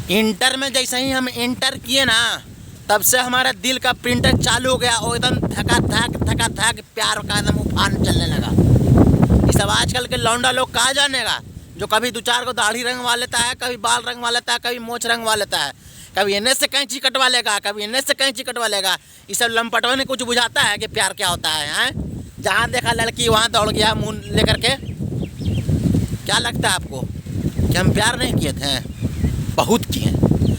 Inter में जैसे ही हम इंटर किए ना, तब से हमारा दिल का प्रिंटर चालू हो गया, वो एकदम थका थक प्यार का एकदम उफान चलने लगा। ये सब आजकल के लौंडा लोग कहाँ जानेगा, जो कभी 2-4 को दाढ़ी रंगवा लेता है, कभी बाल रंगवा लेता है, कभी मोछ रंगवा लेता है, कभी इन्हें से कैंची कटवा लेगा, कभी इन्हें से कैंची कटवा लेगा। ये सब लंपटवा ने कुछ बुझाता है कि प्यार क्या होता है? जहाँ देखा लड़की वहाँ दौड़ गया मुँह लेकर के। क्या लगता है आपको कि हम प्यार नहीं किए थे? बहुत किए,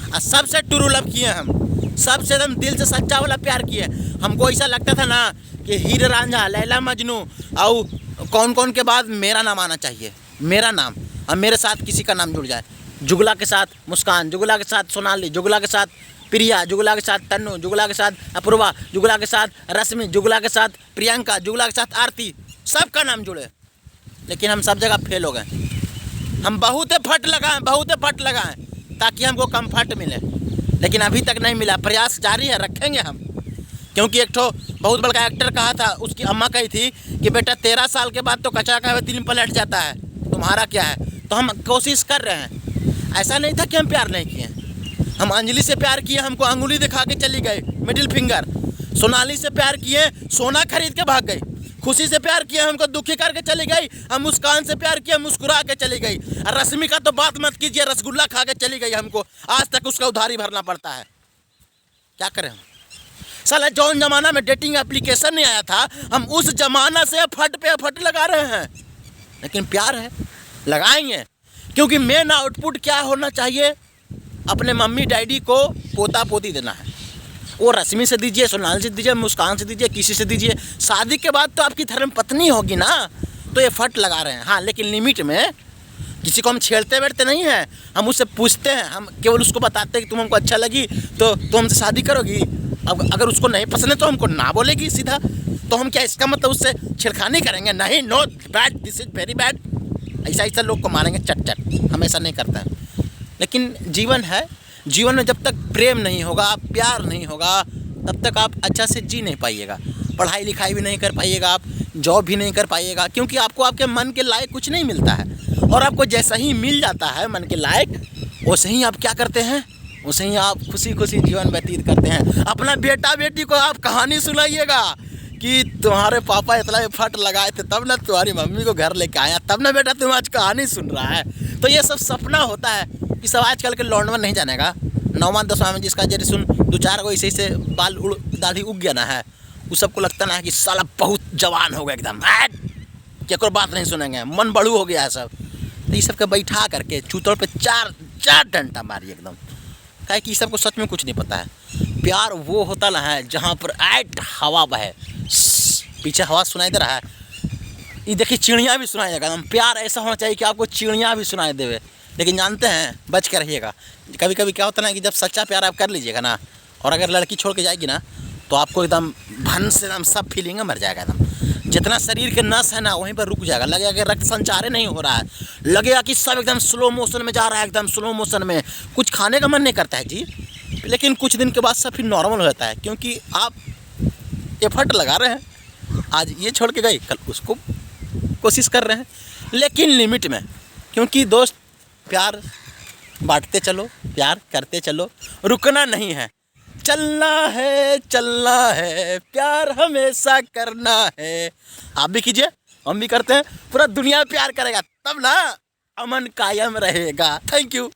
और सबसे ट्रू लव किए हम, सबसे एकदम दिल से सच्चा वाला प्यार किए। हमको ऐसा लगता था ना कि हीर रांझा, लैला मजनू और कौन कौन के बाद मेरा नाम आना चाहिए, मेरा नाम, और मेरे साथ किसी का नाम जुड़ जाए। जुगला के साथ मुस्कान, जुगला के साथ सोनाली, जुगला के साथ प्रिया, जुगला के साथ तन्नू, जुगला के साथ अपूर्वा, जुगला के साथ रश्मि, जुगला के साथ प्रियंका, जुगला के साथ आरती, सबका नाम जुड़े। लेकिन हम सब जगह फेल हो गए। हम बहुत फट लगाएं ताकि हमको कम्फर्ट मिले, लेकिन अभी तक नहीं मिला। प्रयास जारी है, रखेंगे हम। क्योंकि एक ठो बहुत बड़ा एक्टर कहा था, उसकी अम्मा कही थी कि बेटा 13 साल के बाद तो कचरा का दिल पलट जाता है, तुम्हारा क्या है? तो हम कोशिश कर रहे हैं। ऐसा नहीं था कि हम प्यार नहीं किए। हम अंजलि से प्यार किए, हमको अंगुली दिखा के चली गई, मिडिल फिंगर। सोनाली से प्यार किए, सोना खरीद के भाग गई। खुशी से प्यार किया, हमको दुखी करके चली गई। हम मुस्कान से प्यार किया, मुस्कुरा के चली गई। और रश्मि का तो बात मत कीजिए, रसगुल्ला खा के चली गई। हमको आज तक उसका उधारी भरना पड़ता है। क्या करें हम? साला जौन जमाना में डेटिंग एप्लीकेशन नहीं आया था, हम उस जमाना से फट पे फट लगा रहे हैं। लेकिन प्यार है, लगाएंगे। क्योंकि मेन आउटपुट क्या होना चाहिए? अपने मम्मी डैडी को पोता पोती देना है। वो रश्मि से दीजिए, सोनाल से दीजिए, मुस्कान से दीजिए, किसी से दीजिए। शादी के बाद तो आपकी धर्म पत्नी होगी ना, तो ये फट लगा रहे हैं। हाँ, लेकिन लिमिट में। किसी को हम छेड़ते बैठते नहीं हैं, हम उससे पूछते हैं। हम केवल उसको बताते हैं कि तुम हमको अच्छा लगी तो तुम हमसे शादी करोगी। अब अगर उसको नहीं पसंद है तो हमको ना बोलेगी सीधा। तो हम क्या इसका मतलब उससे छेड़खानी करेंगे? नहीं, no, bad, this is very bad. ऐसा लोग को मारेंगे चट। हम ऐसा नहीं करते हैं। लेकिन जीवन है, जीवन में जब तक प्रेम नहीं होगा, प्यार नहीं होगा, तब तक आप अच्छा से जी नहीं पाइएगा। पढ़ाई लिखाई भी नहीं कर पाइएगा, आप जॉब भी नहीं कर पाइएगा। क्योंकि आपको आपके मन के लायक कुछ नहीं मिलता है। और आपको जैसा ही मिल जाता है मन के लायक, वैसे ही आप क्या करते हैं? वैसे ही आप खुशी खुशी जीवन व्यतीत करते हैं। अपना बेटा बेटी को आप कहानी सुनाइएगा कि तुम्हारे पापा इतना फट लगाए थे, तब ना तुम्हारी मम्मी को घर लेके आया, तब ना बेटा तुम आज कहानी सुन रहा है। तो ये सब सपना होता है। ये सब आजकल के लौंडवन नहीं जानेगा। 9वां 10वां में जिसका जरी सुन 2-4 को ऐसे ऐसे बाल दाढ़ी उग गया ना है, उस सबको लगता ना है कि साला बहुत जवान हो गया एकदम, क्या बात नहीं सुनेंगे, मन बड़ू हो गया है सब। तो ये सब के बैठा करके चूतड़ पे 4 डंडा मारिए एकदम। काहे कि सबको सच में कुछ नहीं पता है। प्यार वो होता ना है जहाँ पर हवा बहे, पीछे हवा सुनाई दे रहा है। ये देखिए चिड़ियाँ भी सुनाई देगा एकदम। प्यार ऐसा होना चाहिए कि आपको चिड़ियाँ भी सुनाई देवे। लेकिन जानते हैं, बच कर रहिएगा। कभी कभी क्या होता है ना कि जब सच्चा प्यार आप कर लीजिएगा ना, और अगर लड़की छोड़ के जाएगी ना, तो आपको एकदम भन से एकदम सब फीलिंग मर जाएगा एकदम। जितना शरीर के नस है ना, वहीं पर रुक जाएगा। लगेगा कि रक्त संचार नहीं हो रहा है, लगेगा कि सब एकदम स्लो मोशन में जा रहा है, एकदम स्लो मोशन में। कुछ खाने का मन नहीं करता है जी। लेकिन कुछ दिन के बाद सब फिर नॉर्मल हो जाता है, क्योंकि आप एफर्ट लगा रहे हैं। आज ये छोड़ के गई, कल उसको कोशिश कर रहे हैं, लेकिन लिमिट में। क्योंकि दोस्त, प्यार बांटते चलो, प्यार करते चलो, रुकना नहीं है। चलना है, प्यार हमेशा करना है। आप भी कीजिए, हम भी करते हैं। पूरा दुनिया प्यार करेगा, तब ना अमन कायम रहेगा। Thank you.